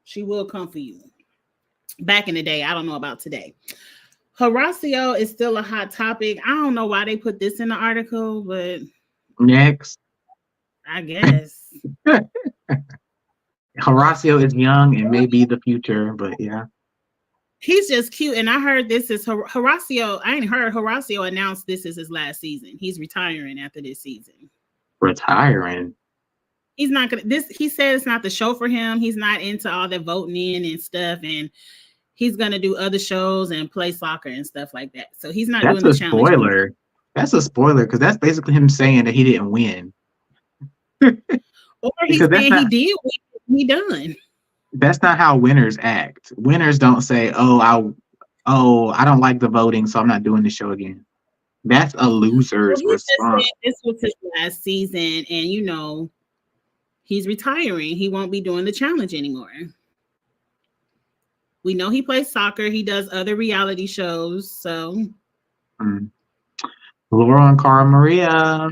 She will come for you. Back in the day, I don't know about today. Horacio is still a hot topic. I don't know why they put this in the article, but next, I guess. Horacio is young and may be the future, but yeah. He's just cute. And I heard this is Horacio. I ain't heard Horacio announce this is his last season. He's retiring after this season. Retiring? He's not gonna he said it's not the show for him. He's not into all that voting in and stuff, and he's gonna do other shows and play soccer and stuff like that. So he's not doing the challenge. Spoiler. That's a spoiler because that's basically him saying that he didn't win. Or he's saying he did win, he done. That's not how winners act. Winners don't say, I don't like the voting, so I'm not doing the show again. That's a loser's response. This was his last season, and he's retiring. He won't be doing the challenge anymore. We know he plays soccer. He does other reality shows. So, Laura and Cara Maria.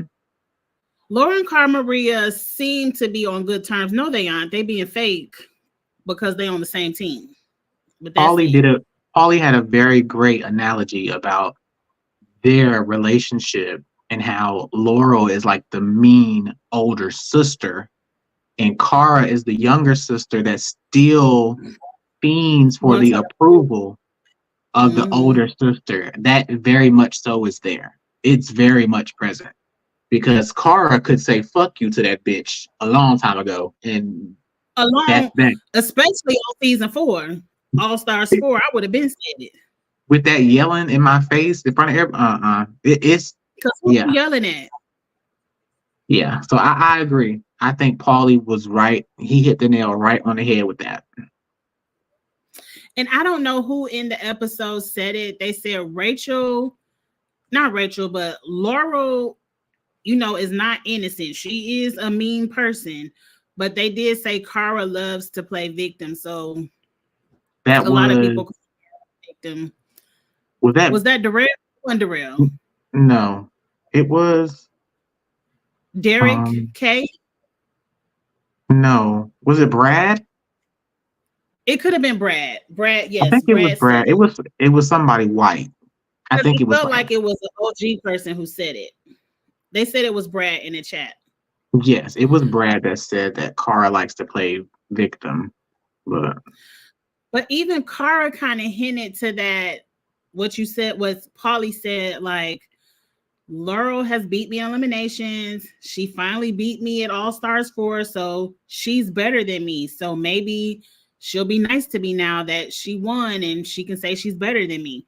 Laura and Cara Maria seem to be on good terms. No, they aren't. They being fake because they on the same team. But Paulie had a very great analogy about their relationship and how Laurel is like the mean older sister, and Cara is the younger sister that still fiends for the approval of the older sister. That very much so is there. It's very much present because Cara could say "fuck you" to that bitch a long time ago, and especially on season 4, All Stars 4, I would have been said it. With that yelling in my face in front of everybody, it's because who you yelling at? Yeah, so I agree. I think Paulie was right. He hit the nail right on the head with that. And I don't know who in the episode said it. They said not Rachel, but Laurel, is not innocent. She is a mean person. But they did say Cara loves to play victim. So a lot of people victim. Was that Darrell or Darrell? No, it was Derek K. No, was it Brad? It could have been Brad. Yes, I think it was Brad. It was somebody white. I think it was. Felt like it was an OG person who said it. They said it was Brad in the chat. Yes, it was Brad that said that Cara likes to play victim, but even Cara kind of hinted to that. What you said was Paulie said, like, Laurel has beat me on eliminations. She finally beat me at All Stars 4, so she's better than me. So maybe she'll be nice to me now that she won and she can say she's better than me.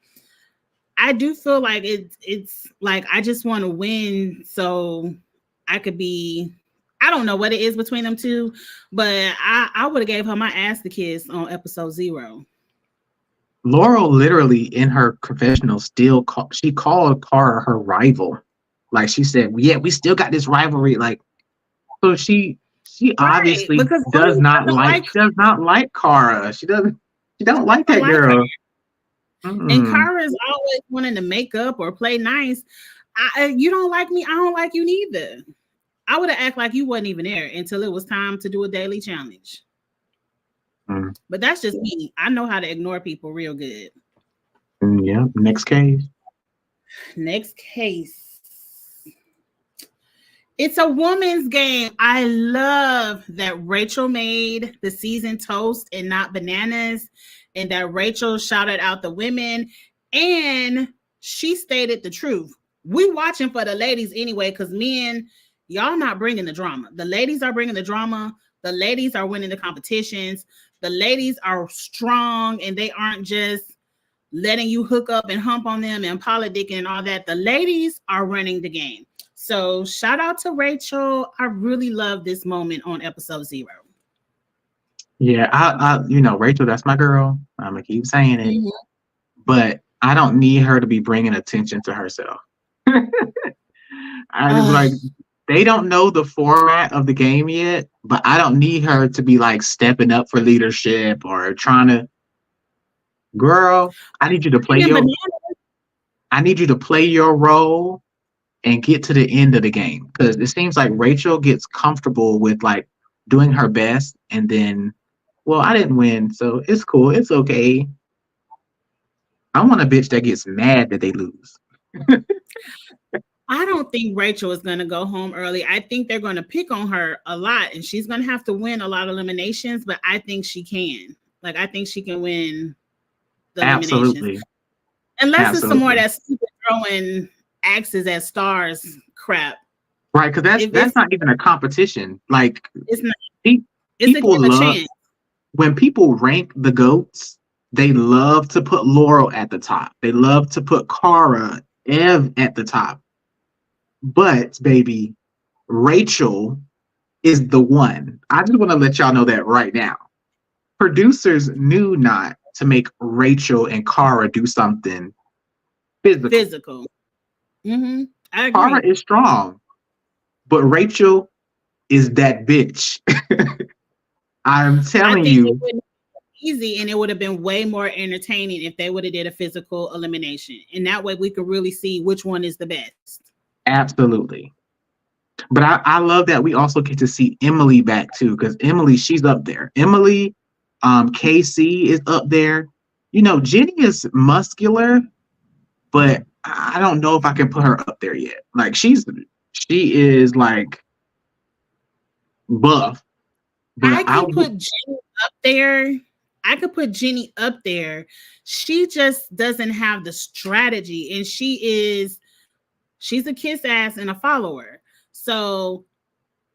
I do feel like it's like I just want to win so I could be. I don't know what it is between them two, but I would have gave her my ass to kiss on episode 0. Laurel literally in her confessional she called Cara her rival. Like she said, yeah, we still got this rivalry. Like, so she obviously does not like Cara. She don't like that girl. And Cara's always wanting to make up or play nice. You don't like me, I don't like you neither. I would have acted like you wasn't even there until it was time to do a daily challenge. But that's just me. I know how to ignore people real good. Yeah. Next case. It's a woman's game. I love that Rachel made the season toast and not bananas, and that Rachel shouted out the women, and she stated the truth. We watching for the ladies anyway, because men, y'all not bringing the drama. The ladies are bringing the drama. The ladies are winning the competitions. The ladies are strong, and they aren't just letting you hook up and hump on them and politicking and all that. The ladies are running the game. So shout out to Rachel. I really love this moment on episode 0. Yeah, I Rachel, that's my girl. I'm gonna keep saying it, but I don't need her to be bringing attention to herself. Like, they don't know the format of the game yet, but I don't need her to be like stepping up for leadership or trying to. Girl, I need you to play your role and get to the end of the game, because it seems like Rachel gets comfortable with like doing her best and then, well, I didn't win, so it's cool, it's okay. I want a bitch that gets mad that they lose. I don't think Rachel is going to go home early. I think they're going to pick on her a lot, and she's going to have to win a lot of eliminations, but I think she can. Like, I think she can win the eliminations. Unless it's some more that stupid throwing axes at stars crap. Right, because that's not even a competition. Like, it's not. People love when people rank the GOATs, they love to put Laurel at the top. They love to put Cara, Ev at the top. But, baby, Rachel is the one. I just want to let y'all know that right now. Producers knew not to make Rachel and Cara do something physical. I agree. Cara is strong, but Rachel is that bitch. I'm telling you. It would have been easy, and it would have been way more entertaining if they would have did a physical elimination. And that way we could really see which one is the best. Absolutely. But I love that we also get to see Emily back too, because Emily, she's up there. Emily, KC is up there. You know, Jenny is muscular, but I don't know if I can put her up there yet. Like, she is like buff. But I could put Jenny up there. She just doesn't have the strategy, and she's a kiss ass and a follower. So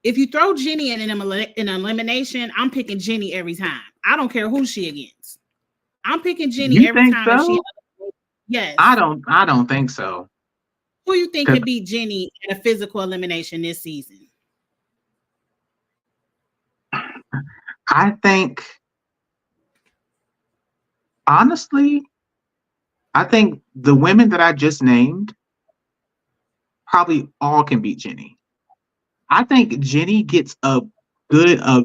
if you throw Jenny in an elimination, I'm picking Jenny every time. I don't care who she against. I'm picking Jenny every time. So? Yes. I don't think so. Who you think could beat Jenny in a physical elimination this season? I think, honestly, the women that I just named probably all can beat Jenny. I think Jenny gets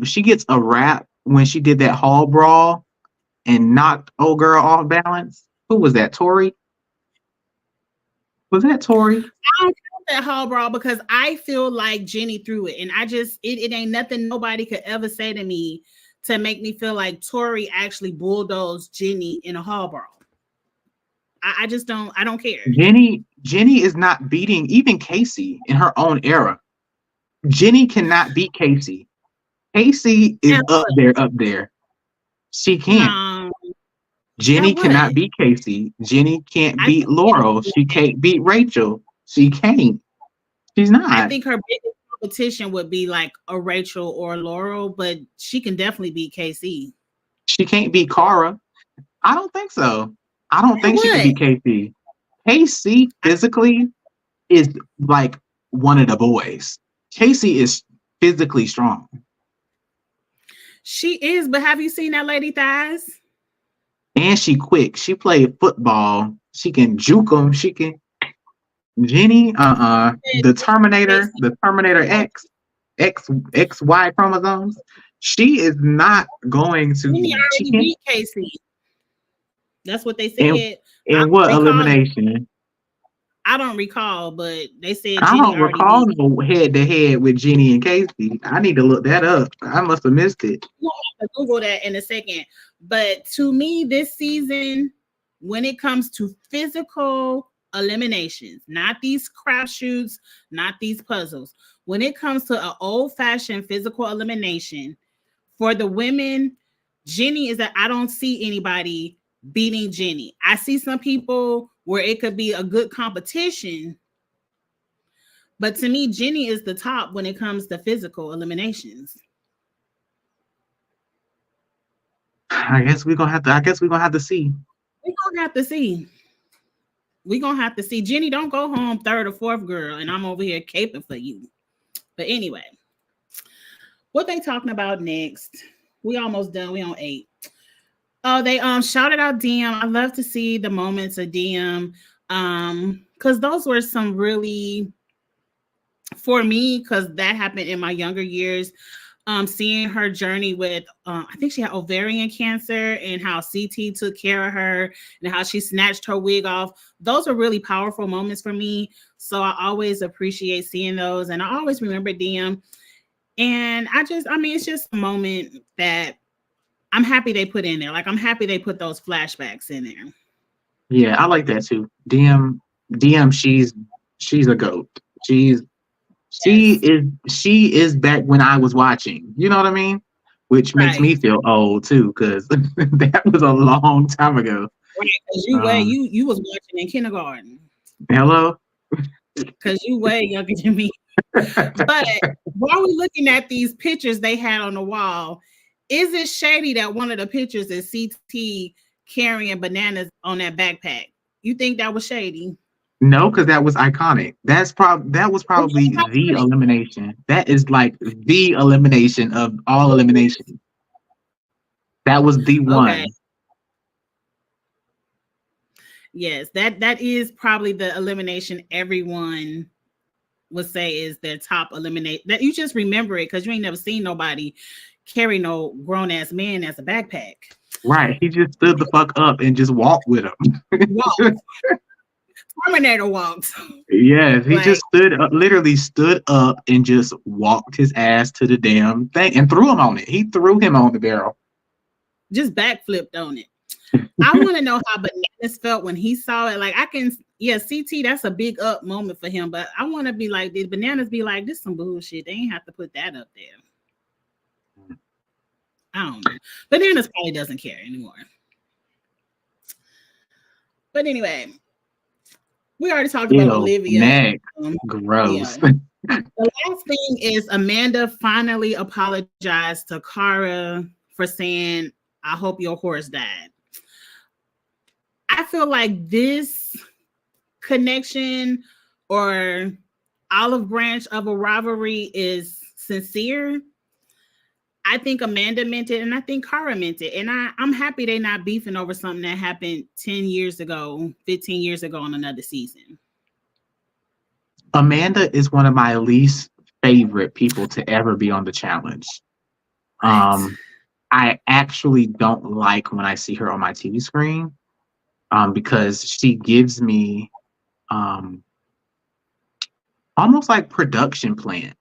she gets a rap when she did that hall brawl and knocked old girl off balance. Who was that? Tori? Was that Tori? I don't count that hall brawl because I feel like Jenny threw it, and it ain't nothing nobody could ever say to me to make me feel like Tori actually bulldozed Jenny in a hall brawl. I just don't. I don't care. Jenny is not beating even Casey in her own era. Jenny cannot beat Casey. Casey is up there. She can't. Jenny cannot beat Casey. Jenny can't beat Laurel. She can't beat Rachel. She can't. She's not. I think her biggest competition would be like a Rachel or Laurel, but she can definitely beat Casey. She can't beat Cara. I don't think so. I don't think she can beat Casey. Casey physically is like one of the boys. Casey is physically strong. She is, but have you seen that lady thighs? And she quick. She played football. She can juke them. She can. Jenny, the Terminator XY chromosomes. She is not going to. Jenny already beat Casey. That's what they said. In what elimination? I don't recall, but they said I don't recall no head-to-head with Jenny and Casey. I need to look that up. I must have missed it. We'll have to Google that in a second. But to me, this season, when it comes to physical eliminations, not these crapshoots, not these puzzles, when it comes to an old-fashioned physical elimination, for the women, Jenny is that I don't see anybody beating Jenny. I see some people where it could be a good competition, but to me, Jenny is the top when it comes to physical eliminations. I guess we're gonna have to see. We're gonna have to see. We're gonna have to see. Jenny, don't go home third or fourth, girl, and I'm over here caping for you. But anyway, what they talking about next? We almost done. We on 8. Oh, they shouted out Diem. I love to see the moments of Diem. Because those were some really, for me, because that happened in my younger years. Seeing her journey with I think she had ovarian cancer and how CT took care of her and how she snatched her wig off. Those are really powerful moments for me. So I always appreciate seeing those. And I always remember Diem. And it's just a moment that I'm happy they put in there. Like, I'm happy they put those flashbacks in there. Yeah, I like that too. Diem, she's a goat. She is back when I was watching. You know what I mean? Which makes me feel old too, because that was a long time ago. Right, because you was watching in kindergarten. Hello? Because you way younger than me. But while we're looking at these pictures they had on the wall, is it shady that one of the pictures is CT carrying bananas on that backpack? You think that was shady? No, because that was iconic. That was probably the elimination. That is like the elimination of all eliminations. That was the one. Okay. Yes, that is probably the elimination everyone would say is their top eliminate. That you just remember it because you ain't never seen nobody carry no grown-ass man as a backpack. Right. He just stood the fuck up and just walked with him. Terminator walked. Yes, he just literally stood up and just walked his ass to the damn thing and threw him on it. He threw him on the barrel. Just backflipped on it. I want to know how Bananas felt when he saw it. Like, CT, that's a big up moment for him. But I want to be like, did Bananas be like, this some bullshit? They ain't have to put that up there. I don't know. Bananas probably doesn't care anymore. But anyway, we already talked about Olivia. Gross. Yeah. The last thing is Amanda finally apologized to Cara for saying, I hope your horse died. I feel like this connection or olive branch of a rivalry is sincere. I think Amanda meant it, and I think Cara meant it. And I'm happy they're not beefing over something that happened 10 years ago, 15 years ago on another season. Amanda is one of my least favorite people to ever be on the challenge. Right. I actually don't like when I see her on my TV screen because she gives me almost like production plan.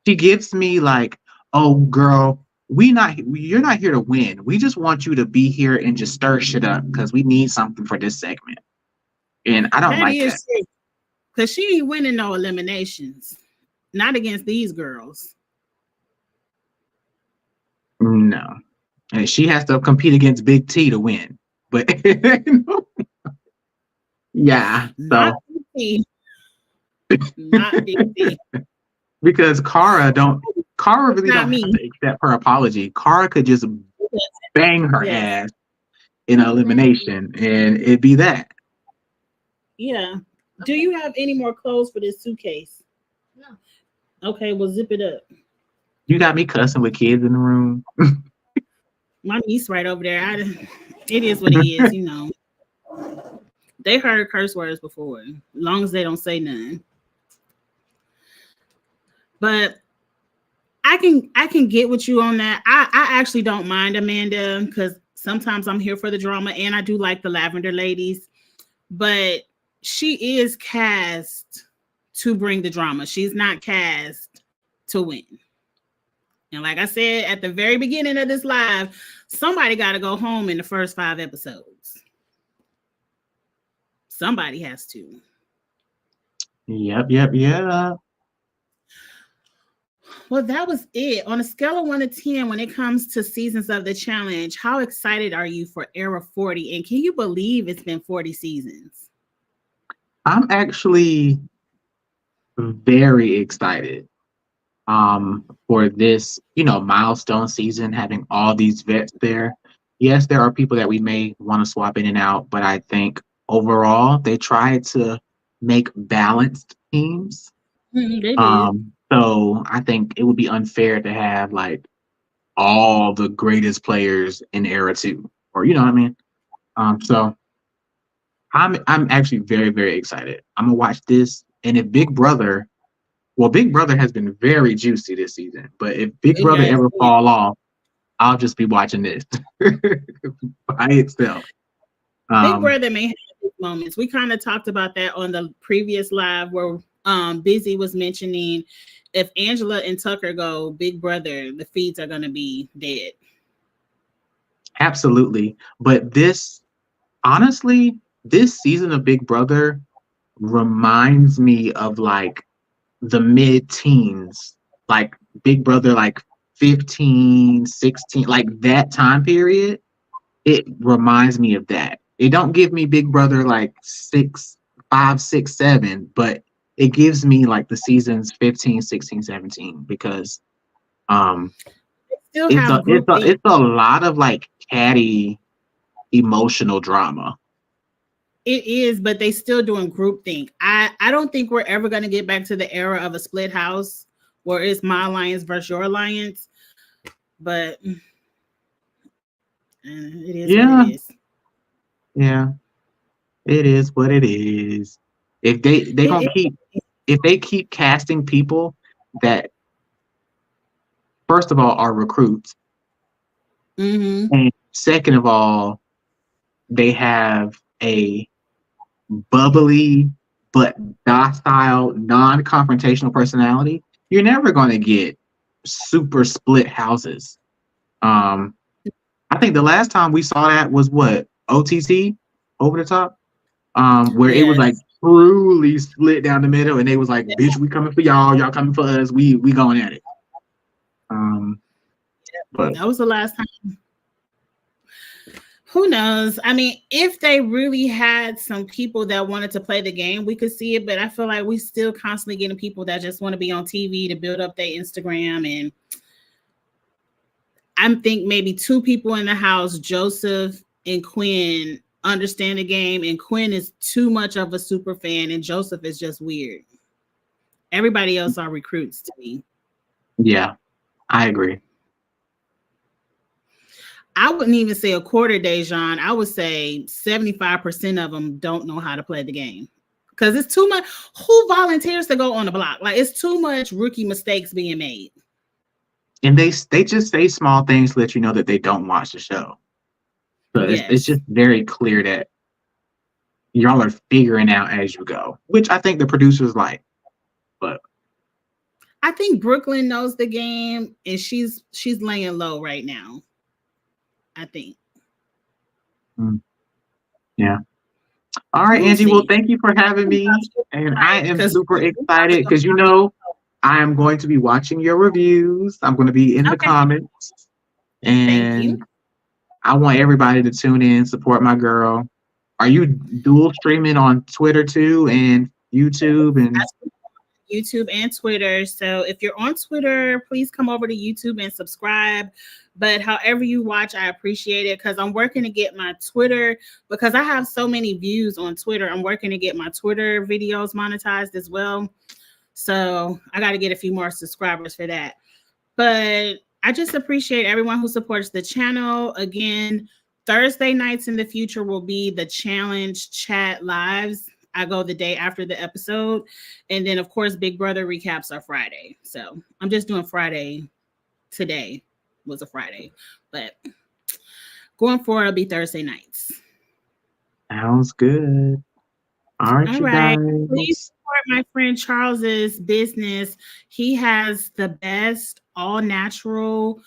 She gives me like, oh, girl, you're not here to win. We just want you to be here and just stir shit up because we need something for this segment. And I don't like that. Because she ain't winning no eliminations. Not against these girls. No. And she has to compete against Big T to win. But yeah. So Not Big C. Because Cara really Not don't me. have to accept her apology. Cara could just bang her ass in elimination, and it'd be that. Yeah. Do you have any more clothes for this suitcase? No. Okay, well, zip it up. You got me cussing with kids in the room. My niece right over there. It is what it is, you know. They heard curse words before, as long as they don't say none. But I can get with you on that. I actually don't mind Amanda, because sometimes I'm here for the drama, and I do like the Lavender Ladies. But she is cast to bring the drama. She's not cast to win. And like I said at the very beginning of this live, somebody got to go home in the first 5 episodes. Somebody has to. Yep. Well, that was it. On a scale of 1 to 10, when it comes to seasons of the challenge, how excited are you for Era 40? And can you believe it's been 40 seasons? I'm actually very excited for this, milestone season, having all these vets there. Yes, there are people that we may want to swap in and out, but I think overall they tried to make balanced teams. They did. So I think it would be unfair to have like all the greatest players in Era 2, or you know what I mean. So I'm actually very, very excited. I'm gonna watch this, and if Big Brother has been very juicy this season, but if Big Brother ever fall off, I'll just be watching this by itself. Big Brother may have these moments. We kind of talked about that on the previous live where Busy was mentioning if Angela and Tucker go, Big Brother, the feeds are going to be dead. Absolutely. But honestly, this season of Big Brother reminds me of like the mid-teens, like Big Brother, like 15, 16, like that time period. It reminds me of that. It don't give me Big Brother like 5, 6, 7, but it gives me like the seasons 15, 16, 17, because it's a lot of like catty emotional drama. It is, but they still doing groupthink. I don't think we're ever going to get back to the era of a split house where it's my alliance versus your alliance. But it is what it is. Yeah, it is what it is. If they keep casting people that, first of all, are recruits, and second of all, they have a bubbly but docile, non-confrontational personality, you're never going to get super split houses. I think the last time we saw that was what, OTT, Over the Top, where it was like truly split down the middle, and they was like, "Bitch, we coming for y'all coming for us. We going at it." But that was the last time. Who knows? I mean, if they really had some people that wanted to play the game, we could see it. But I feel like we still constantly getting people that just want to be on TV to build up their Instagram. And I think maybe 2 people in the house, Joseph and Quinn, understand the game. And Quinn is too much of a super fan, and Joseph is just weird. Everybody else are recruits to me. Yeah, I agree. I wouldn't even say a quarter, Dejan. I would say 75% of them don't know how to play the game, because it's too much. Who volunteers to go on the block? Like, it's too much rookie mistakes being made. And they just say small things to let you know that they don't watch the show. So it's just very clear that y'all are figuring out as you go, which I think the producers like. But I think Brooklyn knows the game, and she's laying low right now, I think. Yeah. All right, Angie. Well, thank you for having me. And I am super excited because, I am going to be watching your reviews. I'm going to be in the comments. And I want everybody to tune in, support my girl. Are you dual streaming on Twitter too and YouTube? And YouTube and Twitter. So if you're on Twitter, please come over to YouTube and subscribe. But however you watch, I appreciate it because I'm working to get my Twitter, because I have so many views on Twitter. I'm working to get my Twitter videos monetized as well. So I got to get a few more subscribers for that. But I just appreciate everyone who supports the channel. Again, Thursday nights in the future will be the challenge chat lives. I go the day after the episode. And then, of course, Big Brother recaps are Friday. So I'm just doing Friday. Today was a Friday. But going forward, it'll be Thursday nights. Sounds good. All right, you guys. Please support my friend Charles's business. He has the best all-natural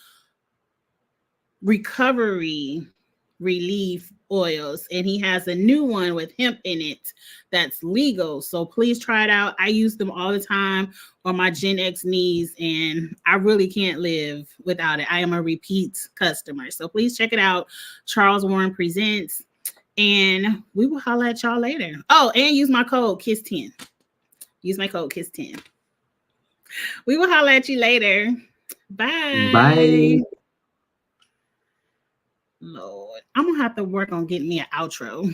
recovery relief oils, and he has a new one with hemp in it that's legal. So please try it out. I use them all the time on my Gen X knees, and I really can't live without it. I am a repeat customer. So please check it out. Charles Warren Presents, and we will holler at y'all later. Oh, and use my code KISS10. Use my code KISS10. We will holler at you later. Bye. Bye. Lord, I'm gonna have to work on getting me an outro.